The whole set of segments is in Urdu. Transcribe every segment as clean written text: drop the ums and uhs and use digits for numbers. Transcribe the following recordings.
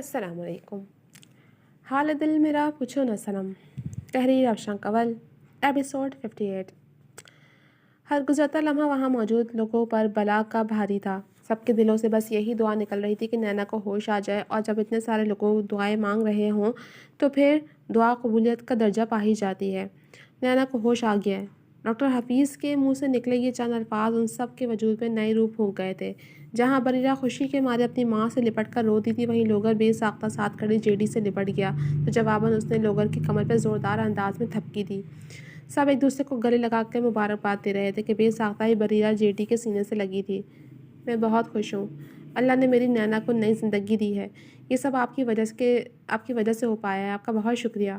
السلام علیکم۔ حال دل میرا پوچھو نہ صنم، تحریر افشاں کنول، ایپیسوڈ 58۔ ہر گزرتا لمحہ وہاں موجود لوگوں پر بلا کا بھاری تھا۔ سب کے دلوں سے بس یہی دعا نکل رہی تھی کہ نینا کو ہوش آ جائے، اور جب اتنے سارے لوگوں دعائیں مانگ رہے ہوں تو پھر دعا قبولیت کا درجہ پا ہی جاتی ہے۔ نینا کو ہوش آ گیا ہے۔ ڈاکٹر حفیظ کے منہ سے نکلے یہ چند الفاظ ان سب کے وجود میں نئے روپ پھونک گئے تھے۔ جہاں بریرہ خوشی کے مارے اپنی ماں سے لپٹ کر روتی تھی، وہیں لوگر بے ساختہ ساتھ کھڑی جیڈی سے لپٹ گیا تو جواباً اس نے لوگر کی کمر پہ زوردار انداز میں تھپکی دی۔ سب ایک دوسرے کو گلے لگا کے مبارکباد دے رہے تھے کہ بے ساختہ ہی بریرہ جیڈی کے سینے سے لگی تھی۔ میں بہت خوش ہوں۔ اللہ نے میری نینا کو نئی زندگی دی ہے۔ یہ سب آپ کی وجہ سے ہو پایا ہے۔ آپ کا بہت شکریہ۔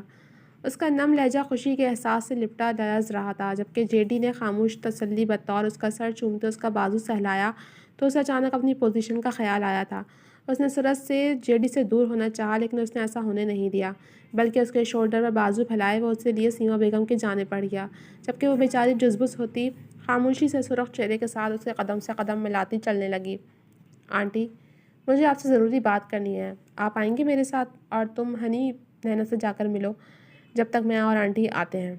اس کا نم لہجہ خوشی کے احساس سے لپٹا لرز رہا تھا، جبکہ جیڈی نے خاموش تسلی بطور اس کا سر چومتے اس کا بازو سہلایا تو اسے اچانک اپنی پوزیشن کا خیال آیا تھا۔ اس نے سرعت سے جیڈی سے دور ہونا چاہا، لیکن اس نے ایسا ہونے نہیں دیا، بلکہ اس کے شولڈر پر بازو پھیلائے وہ اسے لیے سیما بیگم کی جانب بڑھ گیا، جبکہ وہ بیچاری جزبز ہوتی خاموشی سے سرخ چہرے کے ساتھ اسے قدم سے قدم ملاتی چلنے لگی۔ آنٹی، مجھے آپ سے ضروری بات کرنی ہے۔ آپ آئیں گے میرے ساتھ؟ اور تم ہنی نینا سے جا کر ملو جب تک میں اور آنٹی آتے ہیں۔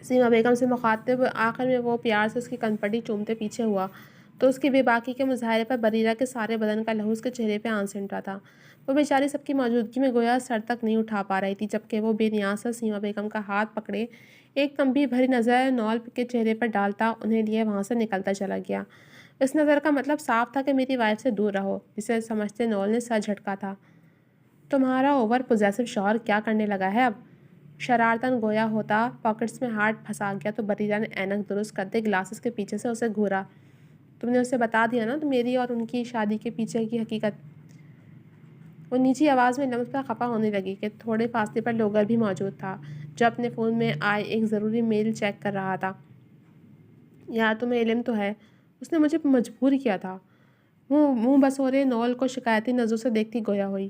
سیما بیگم سے مخاطب آخر میں وہ پیار سے اس کی کنپٹی چومتے پیچھے ہوا تو اس کی بے باکی کے مظاہرے پر بریرہ کے سارے بدن کا لہو اس کے چہرے پہ آن سمٹا تھا۔ وہ بیچاری سب کی موجودگی میں گویا سر تک نہیں اٹھا پا رہی تھی، جبکہ وہ بے نیاز سا سیما بیگم کا ہاتھ پکڑے ایک تنبیہ بھری نظر نول کے چہرے پر ڈالتا انہیں لیے وہاں سے نکلتا چلا گیا۔ اس نظر کا مطلب صاف تھا کہ میری وائف سے دور رہو، جسے سمجھتے نول نے سر جھٹکا تھا۔ تمہارا اوور پوزیسو شوہر کیا کرنے لگا ہے اب؟ شرارتاً گویا ہوتا پاکٹس میں ہاتھ پھنسا گیا تو بریرہ نے اینک درست کرتے گلاسز کے پیچھے سے اسے گھورا۔ تم نے اسے بتا دیا نا تو میری اور ان کی شادی کے پیچھے کی حقیقت؟ وہ نیچی آواز میں لمس پر خفا ہونے لگی کہ تھوڑے فاصلے پر لوگر بھی موجود تھا، جو اپنے فون میں آئے ایک ضروری میل چیک کر رہا تھا۔ یار تمہیں علم تو ہے، اس نے مجھے مجبور کیا تھا۔ وہ منہ بسورے نول کو شکایتی نظروں سے دیکھتی گویا ہوئی۔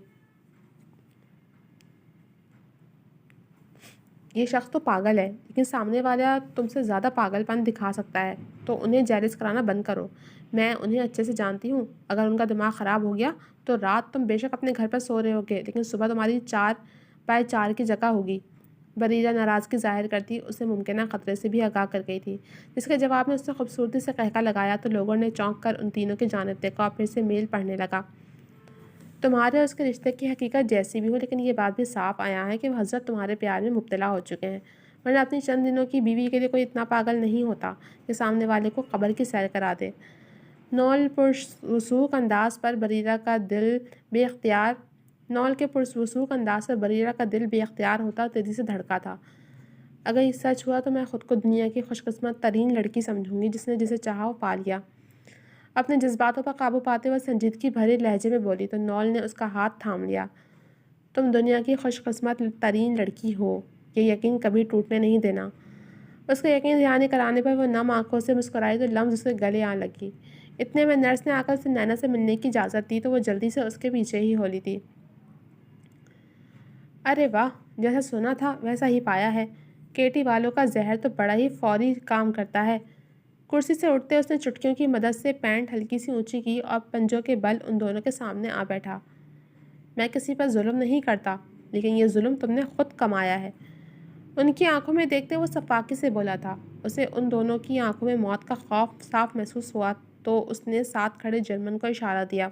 یہ شخص تو پاگل ہے، لیکن سامنے والا تم سے زیادہ پاگل پن دکھا سکتا ہے، تو انہیں جیلس کرانا بند کرو۔ میں انہیں اچھے سے جانتی ہوں۔ اگر ان کا دماغ خراب ہو گیا تو رات تم بے شک اپنے گھر پر سو رہے ہوگے، لیکن صبح تمہاری 4x4 کی جگہ ہوگی۔ بریرہ ناراضگی ظاہر کرتی اسے ممکنہ خطرے سے بھی آگاہ کر گئی تھی، جس کے جواب میں اس نے خوبصورتی سے قہقہ لگایا تو لوگوں نے چونک کر ان تینوں کی جانب دیکھا اور پھر سے میل پڑھنے لگا۔ تمہارے اور اس کے رشتے کی حقیقت جیسی بھی ہو، لیکن یہ بات بھی صاف آیا ہے کہ وہ حضرت تمہارے پیار میں مبتلا ہو چکے ہیں، ورنہ اپنی چند دنوں کی بیوی کے لیے کوئی اتنا پاگل نہیں ہوتا کہ سامنے والے کو قبر کی سیر کرا دے۔ نول کے پرسوک انداز پر بریرہ کا دل بے اختیار ہوتا تیزی سے دھڑکا تھا۔ اگر یہ سچ ہوا تو میں خود کو دنیا کی خوش قسمت ترین لڑکی سمجھوں گی جس نے جسے چاہا وہ پا لیا۔ اپنے جذباتوں پر قابو پاتے ہوئے سنجیدگی بھرے لہجے میں بولی تو نول نے اس کا ہاتھ تھام لیا۔ تم دنیا کی خوش قسمت ترین لڑکی ہو، یہ یقین کبھی ٹوٹنے نہیں دینا۔ اس کا یقین دہانی کرانے پر وہ نم آنکھوں سے مسکرائی تو لمس اس کے گلے آن لگی۔ اتنے میں نرس نے آ کر اسے نینا سے ملنے کی اجازت دی تو وہ جلدی سے اس کے پیچھے ہی ہو لی تھی۔ ارے واہ، جیسا سنا تھا ویسا ہی پایا ہے۔ کیٹی والوں کا زہر تو بڑا ہی فوری کام کرتا ہے۔ کرسی سے اٹھتے اس نے چٹکیوں کی مدد سے پینٹ ہلکی سی اونچی کی اور پنجوں کے بل ان دونوں کے سامنے آ بیٹھا۔ میں کسی پر ظلم نہیں کرتا، لیکن یہ ظلم تم نے خود کمایا ہے۔ ان کی آنکھوں میں دیکھتے وہ صفاقی سے بولا تھا۔ اسے ان دونوں کی آنکھوں میں موت کا خوف صاف محسوس ہوا تو اس نے ساتھ کھڑے جرمن کو اشارہ دیا۔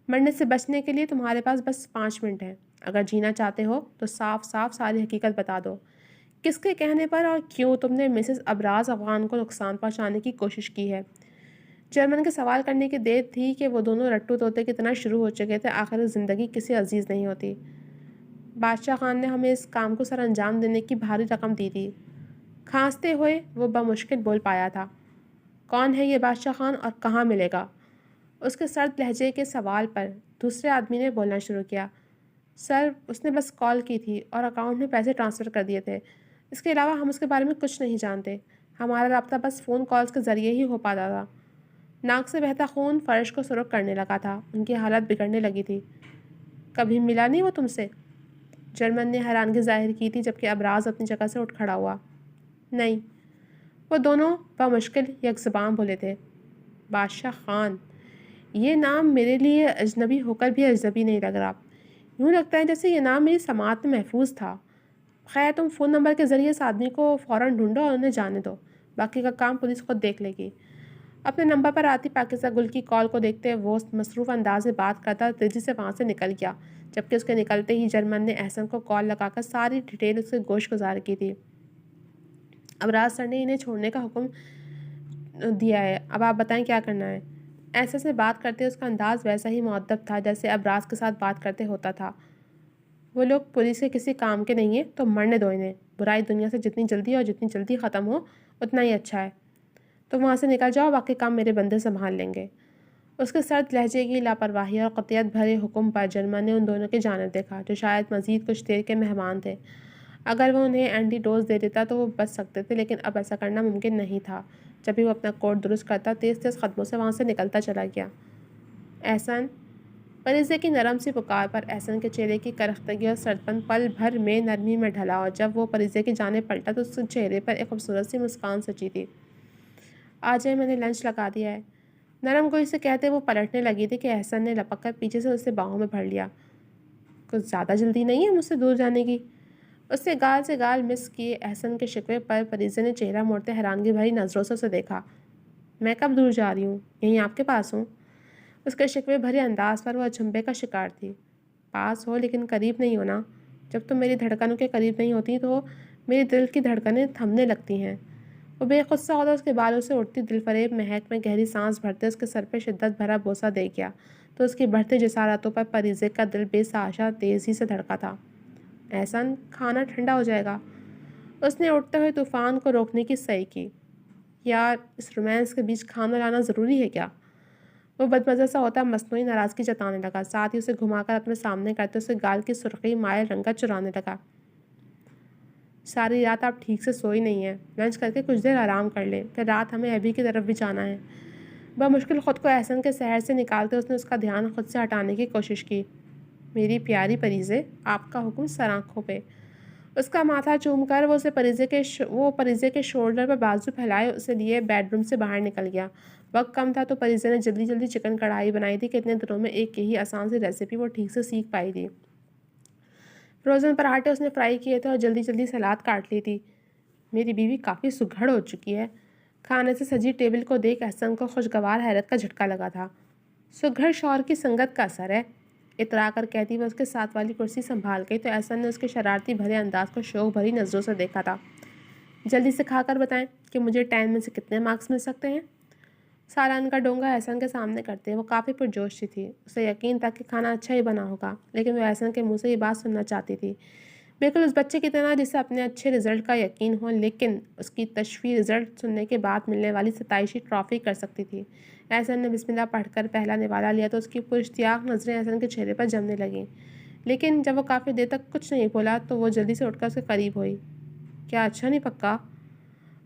مرنے سے بچنے کے لیے تمہارے پاس بس 5 منٹ ہیں۔ اگر جینا چاہتے ہو تو صاف صاف ساری حقیقت بتا دو۔ کس کے کہنے پر اور کیوں تم نے مسز ابراز افغان کو نقصان پہنچانے کی کوشش کی ہے؟ جرمن کے سوال کرنے کی دیر تھی کہ وہ دونوں رٹو طوطے کی طرح شروع ہو چکے تھے۔ آخر زندگی کسی عزیز نہیں ہوتی۔ بادشاہ خان نے ہمیں اس کام کو سر انجام دینے کی بھاری رقم دی تھی۔ کھانستے ہوئے وہ بمشکل بول پایا تھا۔ کون ہے یہ بادشاہ خان اور کہاں ملے گا؟ اس کے سرد لہجے کے سوال پر دوسرے آدمی نے بولنا شروع کیا۔ سر، اس نے بس کال کی تھی اور اکاؤنٹ میں پیسے ٹرانسفر کر دیے تھے۔ اس کے علاوہ ہم اس کے بارے میں کچھ نہیں جانتے۔ ہمارا رابطہ بس فون کالز کے ذریعے ہی ہو پاتا تھا۔ ناک سے بہتا خون فرش کو سرخ کرنے لگا تھا۔ ان کی حالت بگڑنے لگی تھی۔ کبھی ملا نہیں وہ تم سے؟ جرمن نے حیرانگی ظاہر کی تھی، جبکہ ابراز اپنی جگہ سے اٹھ کھڑا ہوا۔ نہیں، وہ دونوں بمشکل یک زبان بولے تھے۔ بادشاہ خان، یہ نام میرے لیے اجنبی ہو کر بھی اجنبی نہیں لگ رہا، یوں لگتا ہے جیسے یہ نام میری سماعت میں محفوظ تھا۔ خیر تم فون نمبر کے ذریعے اس آدمی کو فوراً ڈھونڈو اور انہیں جانے دو، باقی کا کام پولیس خود دیکھ لے گی۔ اپنے نمبر پر آتی پاکیزہ گل کی کال کو دیکھتے وہ مصروف انداز میں بات کرتا تیزی سے وہاں سے نکل گیا، جبکہ اس کے نکلتے ہی جرمن نے احسن کو کال لگا کر ساری ڈیٹیل اس سے گوش گزار کی تھی۔ ابراز سر نے انہیں چھوڑنے کا حکم دیا ہے، اب آپ بتائیں کیا کرنا ہے۔ احسن سے بات کرتے اس کا انداز ویسا ہی مؤدب تھا جیسے ابراز کے ساتھ بات کرتے ہوتا تھا۔ وہ لوگ پولیس کے کسی کام کے نہیں ہیں تو مرنے دو انہیں، برائی دنیا سے جتنی جلدی اور جتنی جلدی ختم ہو اتنا ہی اچھا ہے۔ تو وہاں سے نکل جاؤ، باقی کام میرے بندے سنبھال لیں گے۔ اس کے سرد لہجے کی لاپرواہی اور قطعیت بھرے حکم پر جرمن نے ان دونوں کی جانب دیکھا جو شاید مزید کچھ دیر کے مہمان تھے۔ اگر وہ انہیں اینٹی ڈوز دے دیتا تو وہ بچ سکتے تھے، لیکن اب ایسا کرنا ممکن نہیں تھا۔ جب بھی وہ اپنا کوٹ درست کرتا تیز تیز قدموں سے وہاں سے نکلتا چلا گیا۔ احسن، پریزے کی نرم سی پکار پر احسن کے چہرے کی کرختگی اور سردپن پل بھر میں نرمی میں ڈھلا، اور جب وہ پریزے کی جانب پلٹا تو اس کے چہرے پر ایک خوبصورت سی مسکان سچی تھی۔ آ جائے، میں نے لنچ لگا دیا ہے۔ نرم گوئی سے کہتے وہ پلٹنے لگی تھی کہ احسن نے لپک کر پیچھے سے اسے باہوں میں بھر لیا۔ کچھ زیادہ جلدی نہیں ہے مجھ سے دور جانے کی؟ اس سے گال مس کیے احسن کے شکوے پر پریزے نے چہرہ موڑتے حیرانگی بھری نظروں سے اسے دیکھا۔ میں کب دور جا رہی ہوں؟ یہیں آپ کے پاس ہوں۔ اس کے شکوے بھرے انداز پر وہ اچنبھے کا شکار تھی۔ پاس ہو لیکن قریب نہیں ہونا۔ جب تم میری دھڑکنوں کے قریب نہیں ہوتی تو میری دل کی دھڑکنیں تھمنے لگتی ہیں۔ وہ بے خود سا ہوتا اس کے بالوں سے اٹھتی دل فریب مہک میں گہری سانس بھرتے اس کے سر پہ شدت بھرا بوسہ دے گیا تو اس کی بڑھتی جسارتوں پر پریزے کا دل بے ساشا تیزی سے دھڑکا تھا۔ احسن، کھانا ٹھنڈا ہو جائے گا۔ اس نے اٹھتے ہوئے طوفان کو روکنے کی صحیح کی۔ یار، اس رومانس کے بیچ کھانا لانا ضروری ہے کیا؟ وہ بدمزہ سا ہوتا مصنوعی ناراضگی جتانے لگا، ساتھ ہی اسے گھما کر اپنے سامنے کرتے اسے گال کی سرخی مائل رنگت چرانے لگا۔ ساری رات آپ ٹھیک سے سوئی نہیں ہیں، لنچ کر کے کچھ دیر آرام کر لیں، پھر رات ہمیں ابھی کی طرف بھی جانا ہے۔ بمشکل خود کو احسن کے سحر سے نکالتے اس نے اس کا دھیان خود سے ہٹانے کی کوشش کی۔ میری پیاری پریزے، آپ کا حکم سر آنکھوں پہ۔ اس کا ماتھا چوم کر وہ پریزے کے شولڈر پر بازو پھیلائے اسے لیے بیڈ روم سے باہر نکل گیا۔ وقت کم تھا تو پریزے نے جلدی جلدی چکن کڑھائی بنائی تھی کہ اتنے دنوں میں ایک یہی آسان سی ریسیپی وہ ٹھیک سے سیکھ پائی تھی۔ فروزن پراٹھے اس نے فرائی کیے تھے اور جلدی جلدی سلاد کاٹ لی تھی۔ میری بیوی کافی سگڑ ہو چکی ہے۔ کھانے سے سجی ٹیبل کو دیکھ احسن کو خوشگوار حیرت کا جھٹکا لگا تھا۔ سگڑ شوہر کی سنگت کا اثر ہے، اترا کر کہتی وہ اس کے ساتھ والی کرسی سنبھال گئی تو احسن نے اس کے شرارتی بھرے انداز کو شوق بھری نظروں سے دیکھا تھا۔ جلدی سے کھا کر بتائیں کہ مجھے 10 میں سے کتنے مارکس مل سکتے ہیں؟ سالن کا ڈونگا احسن کے سامنے کرتے وہ کافی پرجوش سی تھی۔ اسے یقین تھا کہ کھانا اچھا ہی بنا ہوگا، لیکن وہ احسن کے منہ سے یہ بات سننا چاہتی تھی، بالکل اس بچے کی طرح جسے اپنے اچھے رزلٹ کا یقین ہو لیکن اس کی تشفی رزلٹ سننے کے بعد ملنے والی ستائشی ٹرافی کر سکتی تھی۔ احسن نے بسم اللہ پڑھ کر پہلا نوالا لیا تو اس کی پراشتیاق نظریں احسن کے چہرے پر جمنے لگیں، لیکن جب وہ کافی دیر تک کچھ نہیں بولا تو وہ جلدی سے اٹھ کر اس کے قریب ہوئی۔ کیا اچھا نہیں پکا؟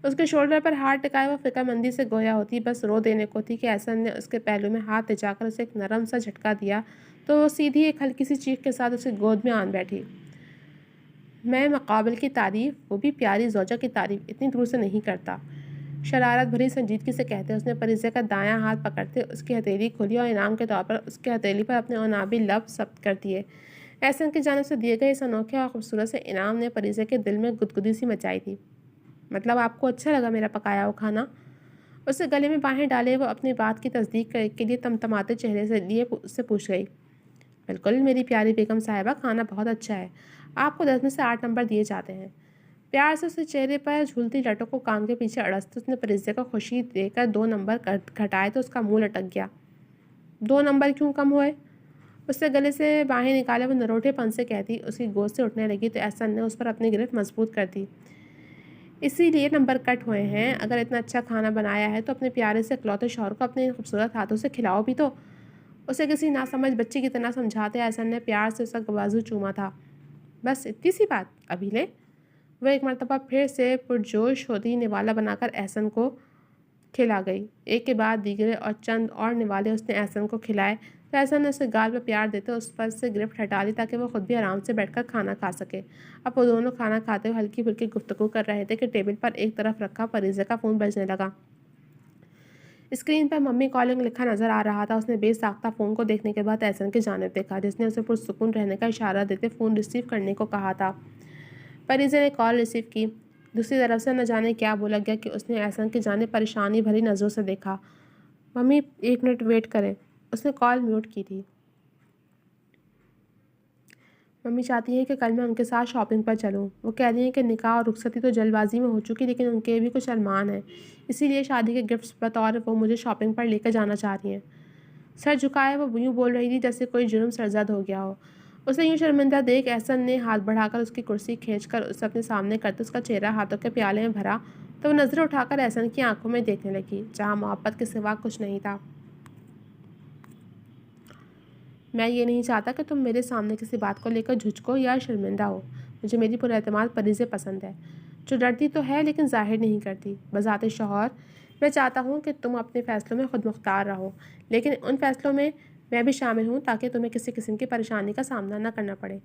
اس کے شولڈر پر ہاتھ ٹکائے وہ فکر مندی سے گویا ہوتی بس رو دینے کو تھی کہ احسن نے اس کے پہلو میں ہاتھ لے جا کر اسے ایک نرم سا جھٹکا دیا تو وہ سیدھی ایک ہلکی سی چیخ کے ساتھ اسے گود میں آن بیٹھی۔ میں مقابل کی تعریف، وہ بھی پیاری زوجہ کی تعریف، اتنی دور سے نہیں کرتا، شرارت بھری سنجیدگی سے کہتے اس نے پریزے کا دایاں ہاتھ پکڑتے اس کی ہتھیلی کھولی اور انعام کے طور پر اس کے ہتھیلی پر اپنے عنابی لب ثبت کر دیے۔ احسن کی جانب سے دیے گئے اس انوکھے اور خوبصورت سے انعام نے پریزے کے دل میں گدگدی سی مچائی تھی۔ مطلب آپ کو اچھا لگا میرا پکایا ہوا کھانا؟ اسے گلے میں باہیں ڈالے وہ اپنی بات کی تصدیق کے لیے تمتماتے چہرے سے لیے اس سے پوچھ گئی۔ بالکل میری پیاری بیگم صاحبہ، کھانا بہت اچھا ہے، آپ کو 10 میں سے 8 نمبر دیے جاتے ہیں۔ پیار سے اسے چہرے پر جھولتی لٹوں کو کان کے پیچھے اڑستے اس نے پریزے کو خوشی دے کر 2 نمبر گھٹائے تو اس کا منہ لٹک گیا۔ 2 نمبر کیوں کم ہوئے؟ اس سے گلے سے باہیں نکالے وہ نروٹے پن سے کہتی اس کی گود سے اٹھنے لگی تو احسن نے اس پر اپنی گرفت مضبوط کر دی۔ اسی لیے نمبر کٹ ہوئے ہیں، اگر اتنا اچھا کھانا بنایا ہے تو اپنے پیارے سے اکلوتے شوہر کو اپنے خوبصورت ہاتھوں سے کھلاؤ بھی تو۔ اسے کسی ناسمجھ بچی کی طرح سمجھاتے احسن نے پیار سے اس کا بازو چوما تھا۔ بس اتنی سی بات، ابھی لے؟ وہ ایک مرتبہ پھر سے پرجوش ہوتی نوالا بنا کر احسن کو کھلا گئی۔ ایک کے بعد دیگرے اور چند اور نوالے اس نے احسن کو کھلائے تو احسن نے اسے گال پر پیار دیتے اس پر سے گرفت ہٹا لی تاکہ وہ خود بھی آرام سے بیٹھ کر کھانا کھا سکے۔ اب وہ دونوں کھانا کھاتے ہوئے ہلکی پھلکی گفتگو کر رہے تھے کہ ٹیبل پر ایک طرف رکھا پریزے کا فون بجنے لگا۔ اسکرین پر ممی کالنگ لکھا نظر آ رہا تھا۔ اس نے بے ساختہ فون کو دیکھنے کے بعد احسن کی جانب دیکھا، جس نے اسے پرسکون رہنے کا اشارہ دیتے فون ریسیو کرنے کو کہا تھا۔ فریضہ نے کال ریسیو کی۔ دوسری طرف سے نہ جانے کیا بولا گیا کہ اس نے احسن کی جانب پریشانی بھری نظروں سے دیکھا۔ ممی 1 منٹ ویٹ کریں۔ اس نے کال میوٹ کی تھی۔ ممی چاہتی ہیں کہ کل میں ان کے ساتھ شاپنگ پر چلوں۔ وہ کہہ رہی ہیں کہ نکاح اور رخصتی تو جلد بازی میں ہو چکی، لیکن ان کے بھی کچھ ارمان ہیں، اسی لیے شادی کے گفٹس بطور وہ مجھے شاپنگ پر لے کر جانا چاہ رہی ہیں۔ سر جھکائے وہ یوں بول رہی تھی جیسے کوئی جرم سرزد ہو گیا ہو۔ اسے یوں شرمندہ دیکھ احسن نے ہاتھ بڑھا کر اس کی کرسی کھینچ کر اسے اپنے سامنے کرتے اس کا چہرہ ہاتھوں کے پیالے میں بھرا تو وہ نظریں اٹھا کر احسن کی آنکھوں میں دیکھنے لگی، جہاں محبت کے سوا کچھ نہیں تھا۔ میں یہ نہیں چاہتا کہ تم میرے سامنے کسی بات کو لے کر جھجکو یا شرمندہ ہو۔ مجھے میری پراعتماد پریزے پسند ہے، جو ڈرتی تو ہے لیکن ظاہر نہیں کرتی۔ بذات شوہر میں چاہتا ہوں کہ تم اپنے فیصلوں میں خود مختار رہو، لیکن ان فیصلوں میں بھی شامل ہوں تاکہ تمہیں کسی قسم کی پریشانی کا سامنا نہ کرنا پڑے۔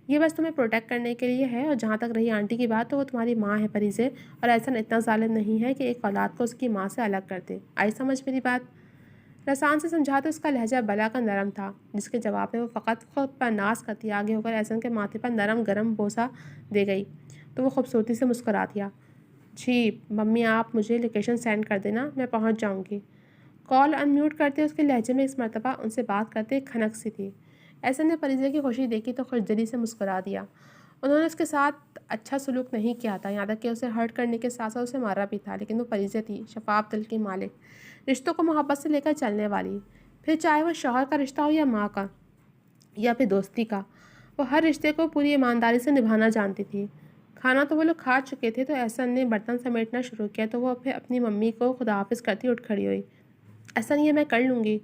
یہ بس تمہیں پروٹیکٹ کرنے کے لیے ہے۔ اور جہاں تک رہی آنٹی کی بات، تو وہ تمہاری ماں ہے پریزے، اور ایسا اتنا ظالم نہیں ہے کہ ایک اولاد کو اس کی ماں سے الگ کر دے۔ آئی سمجھ میری بات؟ رسان سے سمجھا تو اس کا لہجہ بلا کا نرم تھا، جس کے جواب میں وہ فقط خود پر ناز کرتی آگے ہو کر احسن کے ماتھے پر نرم گرم بوسہ دے گئی تو وہ خوبصورتی سے مسکرا دیا۔ جی ممی، آپ مجھے لوکیشن سینڈ کر دینا، میں پہنچ جاؤں گی۔ کال ان میوٹ کرتے اس کے لہجے میں اس مرتبہ ان سے بات کرتے ایک کھنک سی تھی۔ احسن نے پریزے کی خوشی دیکھی تو خوشدلی سے مسکرا دیا۔ انہوں نے اس کے ساتھ اچھا سلوک نہیں کیا تھا، یہاں تک کہ اسے ہرٹ کرنے کے ساتھ ساتھ اسے مارا بھی تھا، لیکن وہ پریزے تھی، شفاف دل کی مالک، رشتوں کو محبت سے لے کر چلنے والی، پھر چاہے وہ شوہر کا رشتہ ہو یا ماں کا یا پھر دوستی کا، وہ ہر رشتے کو پوری ایمانداری سے نبھانا جانتی تھی۔ کھانا تو وہ لوگ کھا چکے تھے تو احسن نے برتن سمیٹنا شروع کیا تو وہ پھر اپنی ممی کو خدا حافظ کرتی اٹھ کھڑی ہوئی۔ احسن، یہ میں کر لوں گی،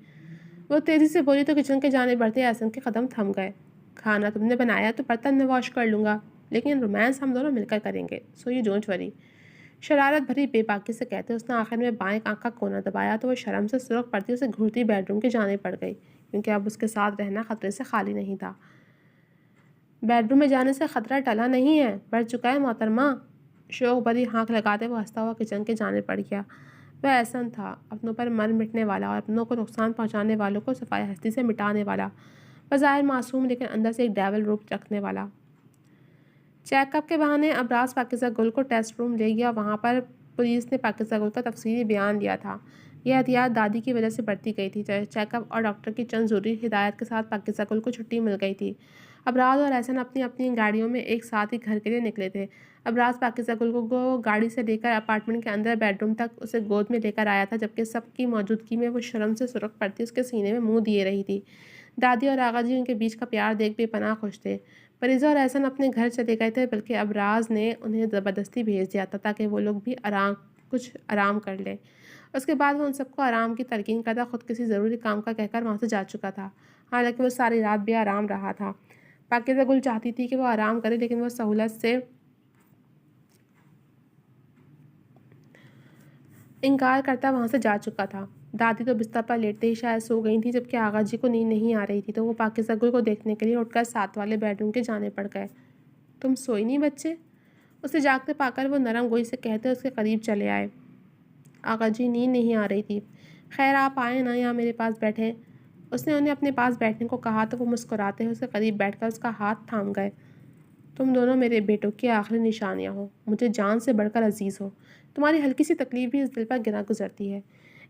وہ تیزی سے بولی تو کچن کے جانے بڑھتے احسن کے قدم تھم گئے۔ کھانا تم نے بنایا تو برتن میں واش کر لوں گا، لیکن رومانس ہم دونوں مل کر کریں گے، سو یو ڈونٹ وری، شرارت بھری بے باکی سے کہتے اس نے آخر میں بائیں آنکھ کا کونا دبایا تو وہ شرم سے سرخ پڑتی اسے گھورتی بیڈ روم کی جانب پڑ گئی، کیونکہ اب اس کے ساتھ رہنا خطرے سے خالی نہیں تھا۔ بیڈ روم میں جانے سے خطرہ ٹلا نہیں ہے، بڑھ چکا ہے محترمہ۔ شوق بھری ہانک لگاتے وہ ہنستا ہوا کچن کے جانے پڑ گیا۔ وہ احسن تھا، اپنوں پر مر مٹنے والا اور اپنوں کو نقصان پہنچانے والوں کو صفائے ہستی سے مٹانے والا، بظاہر معصوم لیکن اندر سے ایک ڈیول روپ رکھنے والا۔ چیک اپ کے بہانے ابراز پاکیزہ گل کو ٹیسٹ روم لے گیا۔ وہاں پر پولیس نے پاکیزہ گل کا تفصیلی بیان لیا تھا۔ یہ احتیاط دادی کی وجہ سے برتی گئی تھی۔ چیک اپ اور ڈاکٹر کی چند ضروری ہدایت کے ساتھ پاکیزہ گل کو چھٹی مل گئی تھی۔ ابراز اور احسن اپنی اپنی گاڑیوں میں ایک ساتھ ہی گھر کے لیے نکلے تھے۔ ابراز پاکیزہ گل کو گاڑی سے لے کر اپارٹمنٹ کے اندر بیڈ روم تک اسے گود میں لے کر آیا تھا، جبکہ سب کی موجودگی میں وہ شرم سے سرخ پڑتی اس کے سینے میں منہ دیے رہی تھی۔ دادی اور آغا جی ان کے بیچ کا پیار دیکھ بے پناہ خوش تھے۔ پریزہ اور احسن اپنے گھر چلے گئے تھے، بلکہ ابراز نے انہیں زبردستی بھیج دیا تھا تاکہ وہ لوگ بھی کچھ آرام کر لیں۔ اس کے بعد وہ ان سب کو آرام کی تلقین کرتا خود کسی ضروری کام کا کہہ کر وہاں سے جا چکا تھا، حالانکہ وہ ساری رات بے آرام رہا تھا۔ پاکیزہ گل چاہتی تھی کہ وہ آرام کرے، لیکن وہ سہولت سے انکار کرتا وہاں سے جا چکا تھا۔ دادی تو بستر پر لیٹتے ہی شاید سو گئی تھیں، جبکہ آغا جی کو نیند نہیں آ رہی تھی تو وہ پاکیزہ گل کو دیکھنے کے لیے اٹھ کر ساتھ والے بیڈ روم کے جانے پڑ گئے۔ تم سوئی نہیں بچے؟ اسے جاگتے پا کر وہ نرم گوئی سے کہتے اس کے قریب چلے آئے۔ آغا جی، نیند نہیں آ رہی تھی۔ خیر آپ آئے نا، یہاں میرے پاس بیٹھے۔ اس نے انہیں اپنے پاس بیٹھنے کو کہا تو وہ مسکراتے ہوئے اس کے قریب بیٹھ کر اس کا ہاتھ تھام گئے۔ تم دونوں میرے بیٹوں کی آخری نشانیاں ہو، مجھے جان سے بڑھ کر عزیز ہو۔ تمہاری ہلکی سی تکلیف بھی اس دل پر گرا گزرتی ہے۔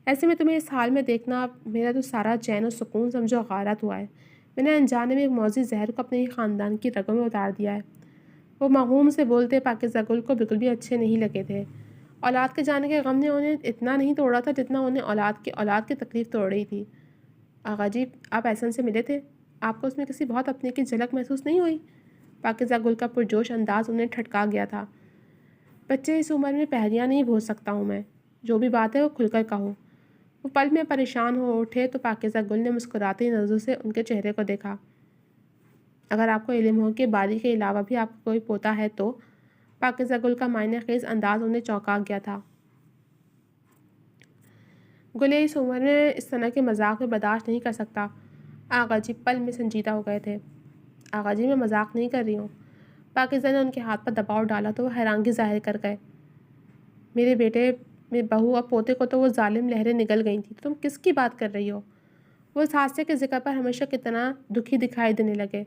ایسے میں تمہیں اس حال میں دیکھنا میرا تو سارا چین و سکون سمجھو غارت ہوا ہے۔ میں نے انجانے میں ایک موذی زہر کو اپنے ہی خاندان کی رگوں میں اتار دیا ہے۔ وہ مغموم سے بولتے پاکیزہ گل کو بالکل بھی اچھے نہیں لگے تھے۔ اولاد کے جانے کے غم نے انہیں اتنا نہیں توڑا تھا جتنا انہیں اولاد کی تکلیف توڑ رہی تھی۔ آغا جی، آپ احسن سے ملے تھے، آپ کو اس میں کسی بہت اپنے کی جھلک محسوس نہیں ہوئی؟ پاکیزہ گل کا پرجوش انداز انہیں ٹھٹکا گیا تھا۔ بچے، اس عمر میں پہریاں نہیں بھول سکتا ہوں میں، جو بھی بات ہے وہ کھل کر کہو۔ وہ پل میں پریشان ہو اٹھے تو پاکیزہ گل نے مسکراتی نظروں سے ان کے چہرے کو دیکھا۔ اگر آپ کو علم ہو کہ باری کے علاوہ بھی آپ کو کوئی پوتا ہے تو؟ پاکیزہ گل کا معنی خیز انداز انہیں چونکا گیا تھا۔ گلے اس عمر میں اس طرح کے مذاق میں برداشت نہیں کر سکتا۔ آغا جی پل میں سنجیدہ ہو گئے تھے۔ آغا جی، میں مذاق نہیں کر رہی ہوں۔ پاکیزہ نے ان کے ہاتھ پر دباؤ ڈالا تو وہ حیرانگی ظاہر کر گئے۔ میرے بیٹے، میں بہو اور پوتے کو تو وہ ظالم لہریں نگل گئی تھیں، تم کس کی بات کر رہی ہو؟ وہ اس حادثے کے ذکر پر ہمیشہ کتنا دکھی دکھائی دینے لگے۔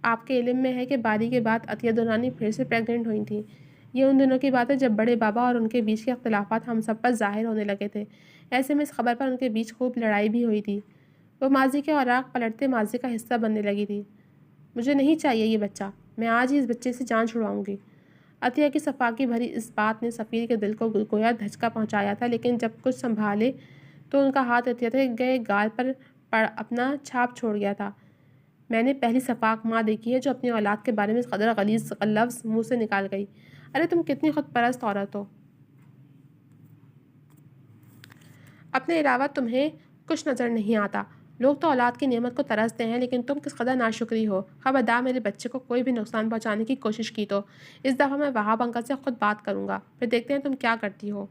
آپ کے علم میں ہے کہ باری کے بعد عطیہ درانی پھر سے پریگننٹ ہوئی تھیں۔ یہ ان دنوں کی بات ہے جب بڑے بابا اور ان کے بیچ کے اختلافات ہم سب پر ظاہر ہونے لگے تھے۔ ایسے میں اس خبر پر ان کے بیچ خوب لڑائی بھی ہوئی تھی۔ وہ ماضی کے اوراق پلٹتے ماضی کا حصہ بننے لگی تھی۔ مجھے نہیں چاہیے یہ بچہ، میں آج ہی اس بچے سے جان چھڑواؤں گی۔ عطیہ کی صفاقی بھری اس بات نے سفیر کے دل کو گویا دھچکا پہنچایا تھا، لیکن جب کچھ سنبھالے تو ان کا ہاتھ عطیہ کے گئے گال پر اپنا چھاپ چھوڑ گیا تھا۔ میں نے پہلی صفاق ماں دیکھی ہے جو اپنی اولاد کے بارے میں اس قدر غلیظ لفظ منہ سے نکال گئی۔ ارے تم کتنی خود پرست عورت ہو! اپنے علاوہ تمہیں کچھ نظر نہیں آتا۔ لوگ تو اولاد کی نعمت کو ترستے ہیں، لیکن تم کس قدر ناشکری ہو۔ خبردار میرے بچے کو کوئی بھی نقصان پہنچانے کی کوشش کی تو اس دفعہ میں وہاب انکل سے خود بات کروں گا، پھر دیکھتے ہیں تم کیا کرتی ہو۔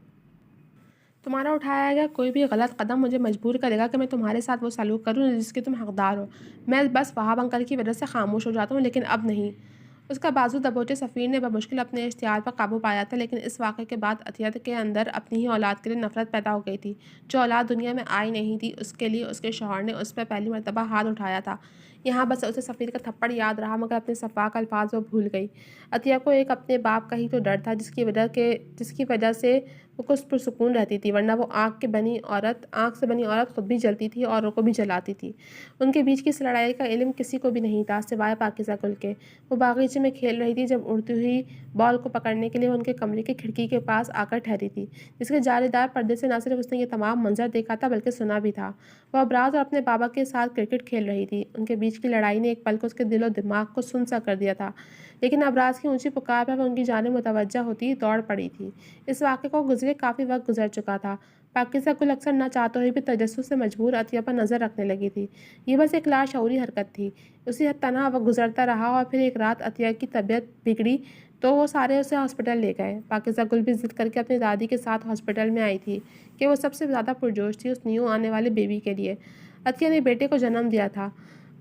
تمہارا اٹھایا گیا کوئی بھی غلط قدم مجھے مجبور کرے گا کہ میں تمہارے ساتھ وہ سلوک کروں جس کے تم حقدار ہو۔ میں بس وہاب انکل کی وجہ سے خاموش ہو جاتا ہوں، لیکن اب نہیں۔ اس کا بازو دبوچے سفیر نے بمشکل اپنے اشتعال پر قابو پایا تھا، لیکن اس واقعے کے بعد عطیہ کے اندر اپنی ہی اولاد کے لیے نفرت پیدا ہو گئی تھی۔ جو اولاد دنیا میں آئی نہیں تھی، اس کے لیے اس کے شوہر نے اس پر پہلی مرتبہ ہاتھ اٹھایا تھا۔ یہاں بس اسے سفیر کا تھپڑ یاد رہا، مگر اپنے صفاق الفاظ وہ بھول گئی۔ عطیہ کو ایک اپنے باپ کا ہی تو ڈر تھا جس کی وجہ سے وہ کچھ پرسکون رہتی تھی، ورنہ وہ آنکھ سے بنی عورت خود بھی جلتی تھی اور کو بھی جلاتی تھی۔ ان کے بیچ کی اس لڑائی کا علم کسی کو بھی نہیں تھا سوائے پاکیزہ گل کے۔ وہ باغیچے میں کھیل رہی تھی جب اڑتی ہوئی بال کو پکڑنے کے لیے وہ ان کے کمرے کی کھڑکی کے پاس آ کر ٹھہری تھی، جس کے جالے دار پردے سے نہ صرف اس نے یہ تمام منظر دیکھا تھا بلکہ سنا بھی تھا۔ وہ ابراز اور اپنے بابا کے ساتھ کرکٹ کھیل رہی تھی۔ ان کے بیچ کی لڑائی نے ایک پل کو اس کے دل و دماغ کو سن سا کر دیا تھا، لیکن ابراز کی اونچی پکار پر وہ ان کی جانب متوجہ ہوتی دوڑ پڑی تھی۔ اس واقعے کو گزرے کافی وقت گزر چکا تھا۔ پاکیزہ گل اکثر نہ چاہتے ہوئے بھی تجسس سے مجبور عطیہ پر نظر رکھنے لگی تھی۔ یہ بس ایک لاشعوری حرکت تھی۔ اسی تنہا وقت گزرتا رہا اور پھر ایک رات عطیہ کی طبیعت بگڑی تو وہ سارے اسے ہاسپٹل لے گئے۔ پاکیزہ گل بھی ضد کر کے اپنی دادی کے ساتھ ہاسپٹل میں آئی تھی کہ وہ سب سے زیادہ پرجوش تھی اس نیو آنے والے بیبی کے لیے۔ عطیہ نے بیٹے کو جنم دیا تھا۔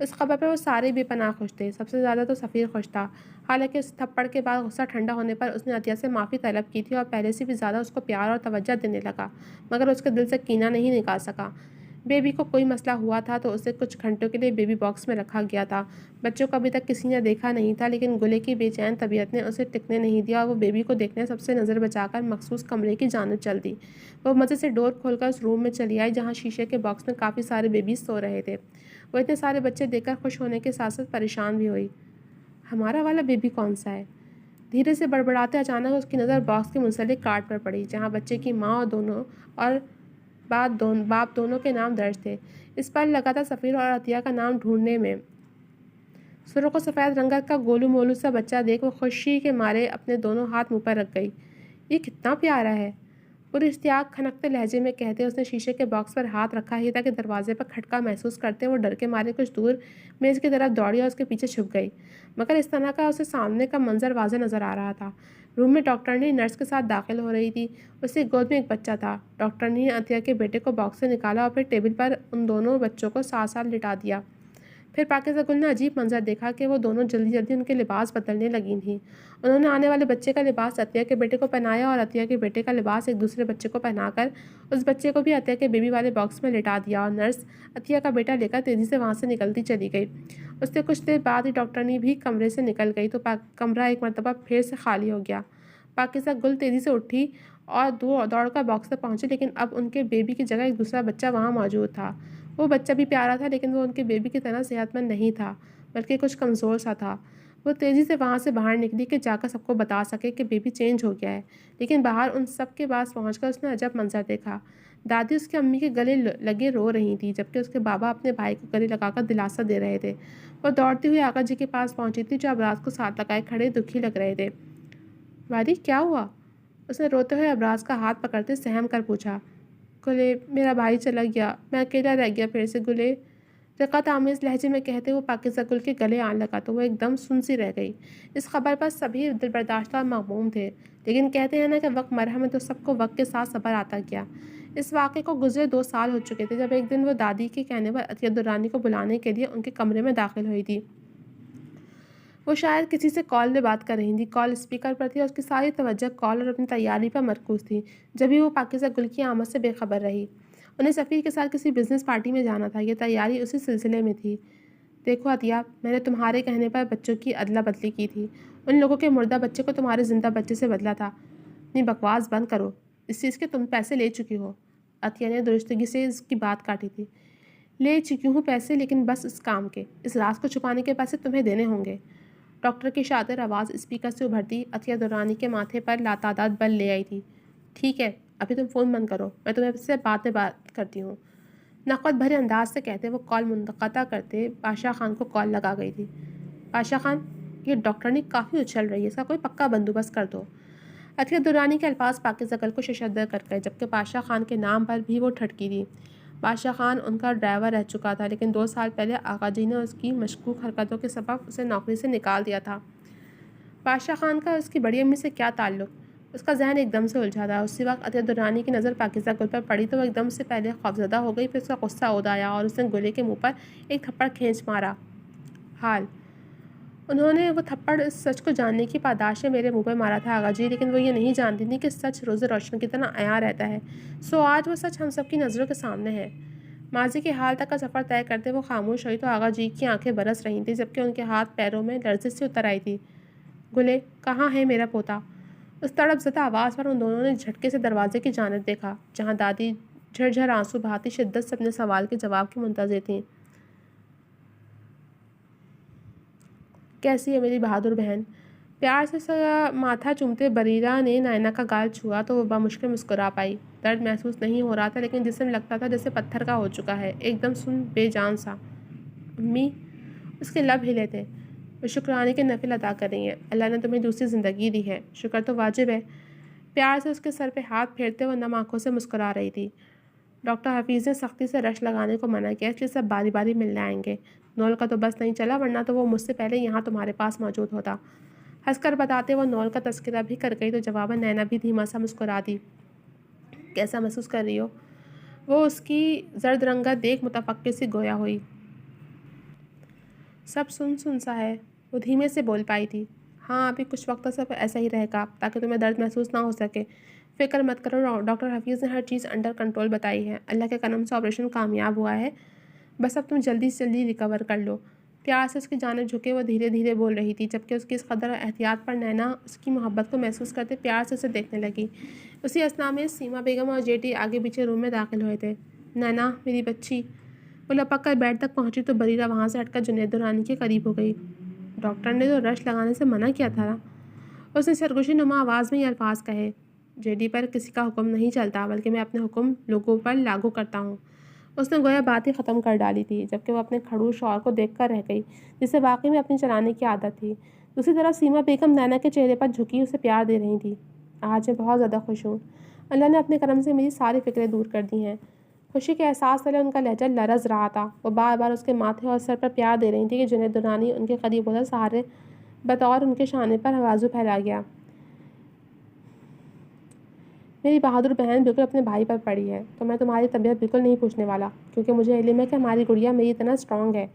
اس خبر پر وہ سارے بے پناہ خوش تھے، سب سے زیادہ تو سفیر خوش تھا۔ حالانکہ اس تھپڑ کے بعد غصہ ٹھنڈا ہونے پر اس نے عطیہ سے معافی طلب کی تھی اور پہلے سے بھی زیادہ اس کو پیار اور توجہ دینے لگا، مگر اس کے دل سے کینہ نہیں نکال سکا۔ بیبی کو کوئی مسئلہ ہوا تھا تو اسے کچھ گھنٹوں کے لیے بیبی باکس میں رکھا گیا تھا۔ بچوں کو ابھی تک کسی نے دیکھا نہیں تھا، لیکن گلے کی بے چین طبیعت نے اسے ٹکنے نہیں دیا اور وہ بیبی کو دیکھنے سب سے نظر بچا کر مخصوص کمرے کی جانب چل دی۔ وہ مزے سے ڈور کھول کر اس روم میں چلی آئی جہاں شیشے کے باکس میں کافی سارے بیبیز سو رہے تھے۔ وہ اتنے سارے بچے دیکھ کر خوش ہونے کے ساتھ ساتھ پریشان بھی ہوئی۔ ہمارا والا بیبی کون سا ہے؟ دھیرے سے بڑبڑاتے اچانک اس کی نظر باکس کے منسلک کارڈ پر پڑی جہاں بچے کی ماں اور باپ دونوں کے نام درج تھے۔ اس پر لگا تھا سفیر اور عطیہ کا نام ڈھونڈنے میں۔ سرخ و سفید رنگت کا گولو مولو سا بچہ دیکھ وہ خوشی کے مارے اپنے دونوں ہاتھ منہ پر رکھ گئی۔ یہ کتنا پیارا ہے! پوری اشتیاق کھنکتے لہجے میں کہتے اس نے شیشے کے باکس پر ہاتھ رکھا ہی تھا کہ دروازے پر کھٹکا محسوس کرتے وہ ڈر کے مارے کچھ دور میز کی طرف دوڑی اور اس کے پیچھے چھپ گئی، مگر اس طرح کا اسے سامنے کا منظر واضح نظر آ رہا تھا۔ روم میں ڈاکٹرنی نرس کے ساتھ داخل ہو رہی تھی۔ اس کی گود میں ایک بچہ تھا۔ ڈاکٹرنی نے عطیہ کے بیٹے کو باکس سے نکالا اور پھر ٹیبل پر ان دونوں بچوں کو ساتھ ساتھ لٹا دیا۔ پھر پاکیزہ گل نے عجیب منظر دیکھا کہ وہ دونوں جلدی جلدی ان کے لباس بدلنے لگی تھیں۔ انہوں نے آنے والے بچے کا لباس عطیہ کے بیٹے کو پہنایا اور عطیہ کے بیٹے کا لباس ایک دوسرے بچے کو پہنا کر اس بچے کو بھی عطیہ کے بیبی والے باکس میں لٹا دیا اور نرس عطیہ کا بیٹا لے کر تیزی سے وہاں سے نکلتی چلی گئی۔ اس سے کچھ دیر بعد ہی ڈاکٹرنی بھی کمرے سے نکل گئی تو کمرہ ایک مرتبہ پھر سے خالی ہو گیا۔ پاکیزہ گل تیزی سے اٹھی اور دوڑ کر باکس تک پہنچی، لیکن اب ان کے بیبی کی جگہ ایک دوسرا بچہ وہاں موجود تھا۔ وہ بچہ بھی پیارا تھا، لیکن وہ ان کے بیبی کی طرح صحت مند نہیں تھا بلکہ کچھ کمزور سا تھا۔ وہ تیزی سے وہاں سے باہر نکلی کہ جا کر سب کو بتا سکے کہ بیبی چینج ہو گیا ہے، لیکن باہر ان سب کے پاس پہنچ کر اس نے عجب منظر دیکھا۔ دادی اس کی امی کے گلے لگے رو رہی تھی، جبکہ اس کے بابا اپنے بھائی کو گلے لگا کر دلاسا دے رہے تھے۔ وہ دوڑتی ہوئی آقا جی کے پاس پہنچی تھی جو ابراز کو ساتھ لگائے کھڑے دکھی لگ رہے تھے۔ واری کیا ہوا؟ اس نے روتے ہوئے ابراز کا ہاتھ پکڑتے سہم کر پوچھا۔ گلے میرا بھائی چلا گیا، میں اکیلا رہ گیا پھر سے گلے، رقت آمیز لہجے میں کہتے وہ پاکیزہ گل کے گلے آن لگا تو وہ ایک دم سن سی رہ گئی۔ اس خبر پر سبھی دل برداشتہ اور مغموم تھے، لیکن کہتے ہیں نا کہ وقت مرہم ہے تو سب کو وقت کے ساتھ صبر آتا گیا۔ اس واقعے کو گزرے 2 سال ہو چکے تھے جب ایک دن وہ دادی کے کہنے پر عطیہ درانی کو بلانے کے لیے ان کے کمرے میں داخل ہوئی تھی۔ وہ شاید کسی سے کال میں بات کر رہی تھی، کال اسپیکر پر تھی اور اس کی ساری توجہ کال اور اپنی تیاری پر مرکوز تھی۔ جبھی وہ پاکیزہ گل کی آمد سے بے خبر رہی۔ انہیں سفیر کے ساتھ کسی بزنس پارٹی میں جانا تھا، یہ تیاری اسی سلسلے میں تھی۔ دیکھو عطیہ، میں نے تمہارے کہنے پر بچوں کی ادلا بدلی کی تھی، ان لوگوں کے مردہ بچے کو تمہارے زندہ بچے سے بدلا تھا۔ اپنی بکواس بند کرو، اس چیز کے تم پیسے لے چکی ہو۔ عطیہ نے درستگی سے اس کی بات کاٹی تھی۔ لے چکی ہوں پیسے، لیکن بس اس کام کے، اس راز کو چھپانے کے پیسے تمہیں دینے ہوں گے۔ ڈاکٹر کی شاطر آواز اسپیکر سے ابھرتی عطیہ درانی کے ماتھے پر لاتعداد بل لے آئی تھی۔ ٹھیک ہے، ابھی تم فون بند کرو، میں تمہیں سے بعد میں بات کرتی ہوں۔ نخوت بھرے انداز سے کہتے وہ کال منقطع کرتے پاشا خان کو کال لگا گئی تھی۔ پاشا خان، یہ ڈاکٹرنی کافی اچھل رہی ہے، اس کا کوئی پکا بندوبست کر دو۔ عطیہ درانی کے الفاظ پاکیزہ گل کو ششدر کر گئے، جبکہ پاشا خان کے نام پر بھی وہ ٹھٹکی تھی۔ پاشا خان ان کا ڈرائیور رہ چکا تھا، لیکن 2 سال پہلے آقا جی نے اس کی مشکوک حرکتوں کے سبب اسے نوکری سے نکال دیا تھا۔ پاشا خان کا اس کی بڑی امی سے کیا تعلق؟ اس کا ذہن ایک دم سے الجھا تھا۔ اسی وقت عطیہ درانی کی نظر پاکیزہ گل پر پڑی تو وہ ایک دم سے پہلے خوفزدہ ہو گئی، پھر اس کا غصہ عود آیا اور اس نے گلے کے منہ پر ایک تھپڑ کھینچ مارا۔ حال انہوں نے وہ تھپڑ اس سچ کو جاننے کی پاداش میں میرے منہ پہ مارا تھا آقا جی، لیکن وہ یہ نہیں جانتی تھی کہ سچ روز روشن کی طرح عیاں رہتا ہے۔ سو آج وہ سچ ہم سب کی نظروں کے سامنے ہے۔ ماضی کے حال تک کا سفر طے کرتے وہ خاموش ہوئی تو آقا جی کی آنکھیں برس رہی تھیں، جبکہ ان کے ہاتھ پیروں میں لرزش سے اتر آئی تھی۔ گلے، کہاں ہے میرا پوتا؟ اس تڑپ زدہ آواز پر ان دونوں نے جھٹکے سے دروازے کی جانب دیکھا، جہاں دادی جھرجھر آنسو بہاتی شدت سے اپنے سوال کے جواب کی منتظر تھیں۔ کیسی ہے میری بہادر بہن؟ پیار سے ماتھا چومتے بریرہ نے نائنا کا گال چھوا تو وہ بمشکل مسکرا پائی۔ درد محسوس نہیں ہو رہا تھا، لیکن جسم لگتا تھا جیسے پتھر کا ہو چکا ہے، ایک دم سن بے جان سا۔ امی، اس کے لب ہلے تھے۔ وہ شکرانے کے نفل ادا کر رہی ہیں، اللہ نے تمہیں دوسری زندگی دی ہے، شکر تو واجب ہے۔ پیار سے اس کے سر پہ ہاتھ پھیرتے وہ نم آنکھوں سے مسکرا رہی تھی۔ ڈاکٹر حفیظ نے سختی سے رش لگانے کو منع کیا، اس لیے سب باری باری ملنے آئیں گے۔ نول کا تو بس نہیں چلا، ورنہ تو وہ مجھ سے پہلے یہاں تمہارے پاس موجود ہوتا۔ ہنس کر بتاتے وہ نول کا تذکرہ بھی کر گئی تو جواباً نینا بھی دھیما سا مسکرا دی۔ کیسا محسوس کر رہی ہو؟ وہ اس کی زرد رنگت دیکھ متفکر سی گویا ہوئی۔ سب سن سا ہے، وہ دھیمے سے بول پائی تھی۔ ہاں، ابھی کچھ وقت سب ایسا ہی رہے گا تاکہ تمہیں درد محسوس نہ ہو سکے۔ فکر مت کرو، ڈاکٹر حفیظ نے ہر چیز انڈر کنٹرول بتائی ہے، اللہ کے کرم سے آپریشن کامیاب ہوا ہے، بس اب تم جلدی سے جلدی ریکور کر لو۔ پیار سے اس کی جانب جھکے وہ دھیرے دھیرے بول رہی تھی، جبکہ اس کی اس قدر احتیاط پر نینا اس کی محبت کو محسوس کرتے پیار سے اسے دیکھنے لگی۔ اسی اثنا میں سیما بیگم اور جیٹی آگے پیچھے روم میں داخل ہوئے تھے۔ نینا، میری بچی۔ وہ لپک کر بیڈ تک پہنچی تو بریرہ وہاں سے ہٹ کر جنید درانی کے قریب ہو گئی۔ ڈاکٹر نے تو رش لگانے سے منع کیا تھا نا؟ اس نے سرگوشی نما آواز میں یہ الفاظ کہے۔ جیڈی پر کسی کا حکم نہیں چلتا، بلکہ میں اپنے حکم لوگوں پر لاگو کرتا ہوں۔ اس نے گویا بات ہی ختم کر ڈالی تھی، جبکہ وہ اپنے کھڑو شوہر کو دیکھ کر رہ گئی، جسے واقعی میں اپنی چلانے کی عادت تھی۔ دوسری طرف سیما بیگم نینا کے چہرے پر جھکی اسے پیار دے رہی تھی۔ آج میں بہت زیادہ خوش ہوں، اللہ نے اپنے کرم سے میری ساری فکریں دور کر دی ہیں۔ خوشی کے احساس تلے ان کا لہجہ لرز رہا تھا۔ وہ بار بار اس کے ماتھے اور سر پر پیار دے رہی تھی کہ جنید درانی ان کے قریب ہوتا سہارے بطور ان کے شانے پر بازو پھیلا گیا۔ میری بہادر بہن بالکل اپنے بھائی پر پڑی ہے، تو میں تمہاری طبیعت بالکل نہیں پوچھنے والا، کیونکہ مجھے علم ہے کہ ہماری گڑیا میری اتنا اسٹرانگ ہے۔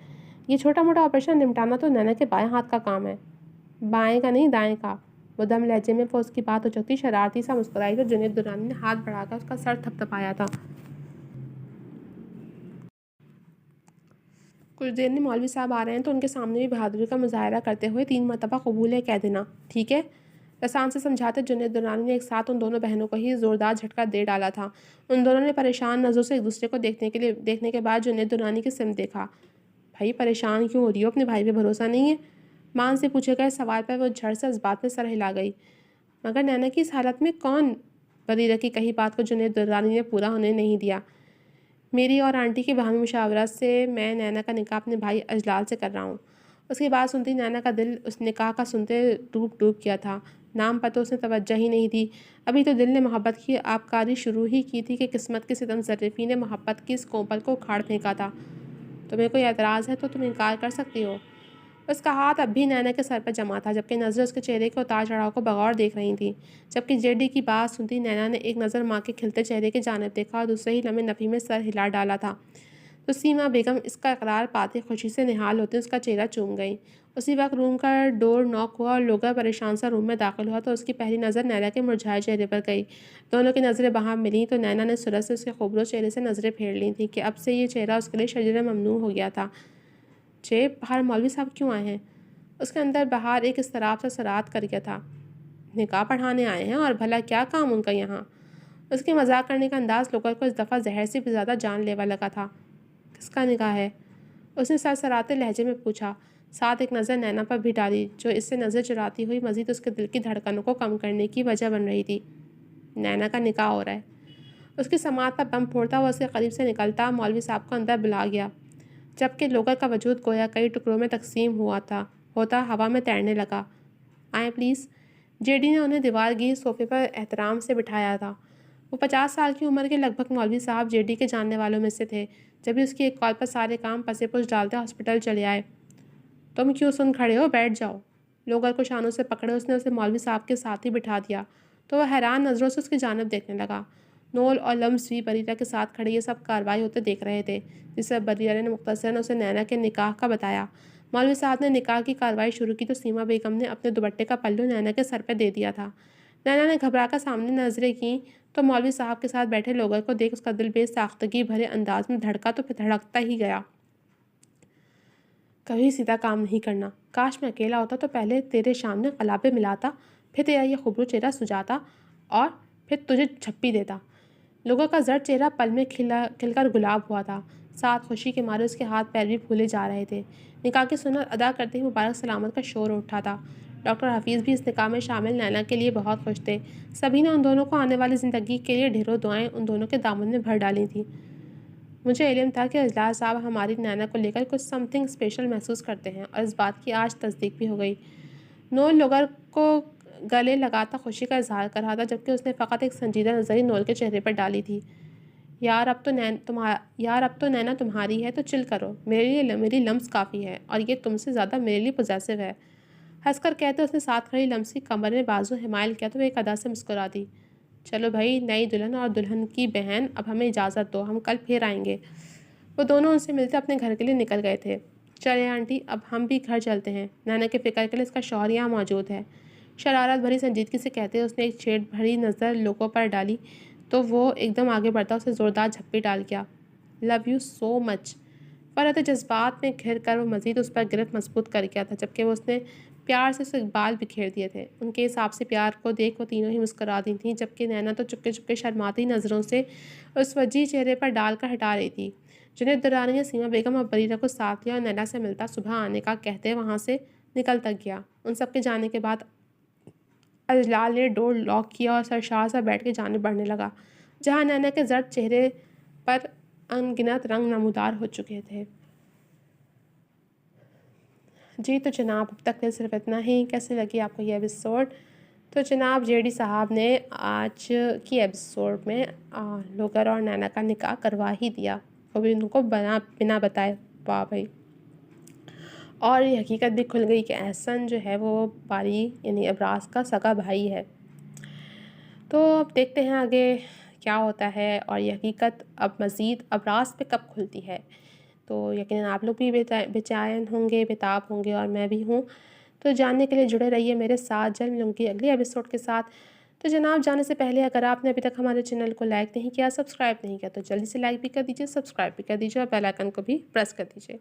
یہ چھوٹا موٹا آپریشن نمٹانا تو نینا کے بائیں ہاتھ کا کام ہے۔ بائیں کا نہیں، دائیں کا۔ وہ دم لہجے میں وہ اس کی بات ہو چکتی شرارتی سا مسکرائی تو جنید درانی نے ہاتھ بڑھا کر اس کا سر تھپ تھپایا تھا۔ کچھ دیر میں مولوی صاحب آ رہے ہیں تو ان کے سامنے بھی بہادری کا مظاہرہ کرتے ہوئے 3 مرتبہ قبول ہے کہہ دینا، ٹھیک ہے؟ رسان سے سمجھاتے جنید درانی نے ایک ساتھ ان دونوں بہنوں کو ہی زوردار جھٹکا دے ڈالا تھا۔ ان دونوں نے پریشان نظروں سے ایک دوسرے کو دیکھنے کے بعد جنید درانی کی سمت دیکھا۔ بھائی، پریشان کیوں ہو رہی ہو؟ اپنے بھائی پہ بھروسہ نہیں ہے؟ مان سے پوچھے گئے سوال پر وہ جھڑ سے اس بات میں سر ہلا گئی۔ مگر نینا کی اس حالت میں کون؟ بریرہ کی کہی بات کو جنید درانی نے پورا ہونے نہیں دیا۔ میری اور آنٹی کی باہمی مشاورت سے میں نینا کا نکاح اپنے بھائی اجلال سے کر رہا ہوں۔ اس کی بات سنتی نینا کا دل اس نکاح کا سنتے ڈوب گیا تھا۔ نام پر تو اس نے توجہ ہی نہیں دی، ابھی تو دل نے محبت کی آبکاری شروع ہی کی تھی کہ قسمت کے ستم ظریفی نے محبت کی اس کوپل کو اکھاڑ پھینکا تھا۔ تمہیں کوئی اعتراض ہے تو تم انکار کر سکتی ہو۔ اس کا ہاتھ اب بھی نینا کے سر پر جمع تھا، جبکہ نظریں اس کے چہرے کے اتار چڑھاؤ کو بغور دیکھ رہی تھیں۔ جبکہ جیڈی کی بات سنتی نینا نے ایک نظر ماں کے کھلتے چہرے کی جانب دیکھا اور دوسرے ہی لمحے نفی میں سر ہلا ڈالا تھا تو سیما بیگم اس کا اقرار پاتے خوشی سے نہال ہوتے اس کا چہرہ چوم گئیں۔ اسی وقت روم کا ڈور ناک ہوا اور لوگا پریشان سا روم میں داخل ہوا تو اس کی پہلی نظر نینا کے مرجھائے چہرے پر گئی۔ دونوں کی نظریں باہم ملیں تو نینا نے سرعت سے اس کے خوبصورت چہرے سے نظریں پھیر لی تھیں کہ اب سے یہ چہرہ اس کے لیے شجر ممنوع ہو گیا تھا۔ باہر مولوی صاحب کیوں آئے ہیں؟ اس کے اندر باہر ایک اضطراب سا سرات کر گیا تھا۔ نکاح پڑھانے آئے ہیں اور بھلا کیا کام ان کا یہاں؟ اس کے مذاق کرنے کا انداز لوگر کو اس دفعہ زہر سے بھی زیادہ جان لیوا لگا تھا۔ کس کا نکاح ہے؟ اس نے سرسراتے لہجے میں پوچھا، ساتھ ایک نظر نینا پر بھی ڈالی جو اس سے نظر چراتی ہوئی مزید اس کے دل کی دھڑکنوں کو کم کرنے کی وجہ بن رہی تھی۔ نینا کا نکاح ہو رہا ہے۔ اس کی سماعت پر بم پھوڑتا ہوا اس کے قریب سے نکلتا مولوی صاحب کو اندر بلا گیا، جبکہ لوگر کا وجود گویا کئی ٹکڑوں میں تقسیم ہوتا ہوا میں تیرنے لگا۔ آئیں پلیز۔ جے ڈی نے انہیں دیوار گیر صوفے پر احترام سے بٹھایا تھا۔ وہ 50 سال کی عمر کے لگ بھگ مولوی صاحب جے ڈی کے جاننے والوں میں سے تھے۔ جب بھی اس کی ایک کال پر سارے کام پسے پوچھ ڈالتے ہاسپٹل چلے آئے۔ تم کیوں سن کھڑے ہو؟ بیٹھ جاؤ۔ لوگر کو شانوں سے پکڑے اس نے اسے مولوی صاحب کے ساتھ ہی بٹھا دیا تو وہ حیران نظروں سے اس کی جانب دیکھنے لگا۔ نول اور لمس بھی بریرہ کے ساتھ کھڑے یہ سب کارروائی ہوتے دیکھ رہے تھے، جس پر بریرہ نے مختصراً اسے نینا کے نکاح کا بتایا۔ مولوی صاحب نے نکاح کی کارروائی شروع کی تو سیما بیگم نے اپنے دوپٹے کا پلو نینا کے سر پہ دے دیا تھا۔ نینا نے گھبرا کر سامنے نظریں کیں تو مولوی صاحب کے ساتھ بیٹھے لوگر کو دیکھ اس کا دل بے ساختگی بھرے انداز میں دھڑکا تو پھر دھڑکتا ہی گیا۔ کبھی سیدھا کام نہیں کرنا۔ کاش میں اکیلا ہوتا تو پہلے تیرے سامنے قلابے ملاتا، پھر تیرا یہ خوبرو چہرہ سجاتا اور پھر تجھے جھپی دیتا۔ لوگوں کا زرد چہرہ پل میں کھل کر گلاب ہوا تھا، ساتھ خوشی کے مارے اس کے ہاتھ پیر بھی پھولے جا رہے تھے۔ نکاح کی سنت ادا کرتے ہی مبارک سلامت کا شور اٹھا تھا۔ ڈاکٹر حفیظ بھی اس نکاح میں شامل نینا کے لیے بہت خوش تھے۔ سبھی نے ان دونوں کو آنے والی زندگی کے لیے ڈھیروں دعائیں ان دونوں کے دامن میں بھر ڈالی تھیں۔ مجھے علم تھا کہ اجلاس صاحب ہماری نینا کو لے کر کچھ سم تھنگ اسپیشل محسوس کرتے ہیں اور اس بات کی آج تصدیق بھی ہو گئی۔ نول لوگر کو گلے لگاتا خوشی کا اظہار کر رہا تھا، جبکہ اس نے فقط ایک سنجیدہ نظر نول کے چہرے پر ڈالی تھی۔ یار اب تو نینا تمہاری ہے تو چل کرو، میری لمس کافی ہے اور یہ تم سے زیادہ میرے لیے پوزیسو ہے۔ ہنس کر کہتے اس نے ساتھ کھڑی لمس کی کمر میں بازو حمائل کیا تو وہ ایک ادا سے مسکرا دی۔ چلو بھائی، نئی دلہن اور دلہن کی بہن، اب ہمیں اجازت دو، ہم کل پھر آئیں گے۔ وہ دونوں ان سے ملتے اپنے گھر کے لیے نکل گئے تھے۔ چلے آنٹی، اب ہم بھی گھر چلتے ہیں، نینا کے فکر کے لیے اس کا شوہر یہاں موجود ہے۔ شرارت بھری سنجیدگی سے کہتے اس نے ایک چھیڑ بھری نظر لوگوں پر ڈالی تو وہ ایک دم آگے بڑھتا اسے زوردار جھپی ڈال گیا۔ لو یو سو مچ۔ فرحت جذبات میں گھر کر وہ مزید اس پر گرفت مضبوط کر گیا تھا، جبکہ وہ اس نے پیار سے اسے بال بکھیر دیے تھے۔ ان کے حساب سے پیار کو دیکھ وہ تینوں ہی مسکرا دی تھیں، جبکہ نینا تو چپکے چپکے شرماتی نظروں سے اس وجیح چہرے پر ڈال کر ہٹا رہی تھی۔ جنید درانی نے سیما بیگم اور بریرہ کو ساتھ لیا اور نینا سے ملتا صبح آنے کا کہتے وہاں سے نکل تک گیا۔ ان سب کے جانے کے بعد اجلال نے ڈور لاک کیا اور سرشار سا بیٹھ کے جانب بڑھنے لگا، جہاں نینا کے زرد چہرے پر ان گنت رنگ نمودار ہو چکے تھے۔ جی تو جناب، اب تک کے صرف اتنا ہی۔ کیسے لگی آپ کو یہ ایپیسوڈ؟ تو جناب، جے ڈی صاحب نے آج کی ایپیسوڈ میں لوگر اور نینا کا نکاح کروا ہی دیا، وہ بھی ان کو بنا بتائے۔ واہ بھائی! اور یہ حقیقت بھی کھل گئی کہ احسن جو ہے وہ باری یعنی ابراز کا سگا بھائی ہے۔ تو اب دیکھتے ہیں آگے کیا ہوتا ہے اور یہ حقیقت اب مزید ابراز پہ کب کھلتی ہے۔ تو یقیناً آپ لوگ بھی بےچین ہوں گے، بےتاب ہوں گے، اور میں بھی ہوں۔ تو جاننے کے لیے جڑے رہیے میرے ساتھ۔ جلد ملوں گی اگلی ایپیسوڈ کے ساتھ۔ تو جناب، جانے سے پہلے اگر آپ نے ابھی تک ہمارے چینل کو لائک نہیں کیا، سبسکرائب نہیں کیا، تو جلدی سے لائک بھی کر دیجیے، سبسکرائب بھی کر دیجیے اور بیل آئیکن کو بھی پریس کر دیجیے۔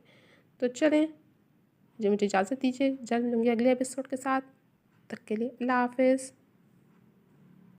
تو چلیں، مجھے اجازت دیجیے، جلد ملوں گی اگلے ایپیسوڈ کے ساتھ۔ تب تک کے لیے اللہ حافظ۔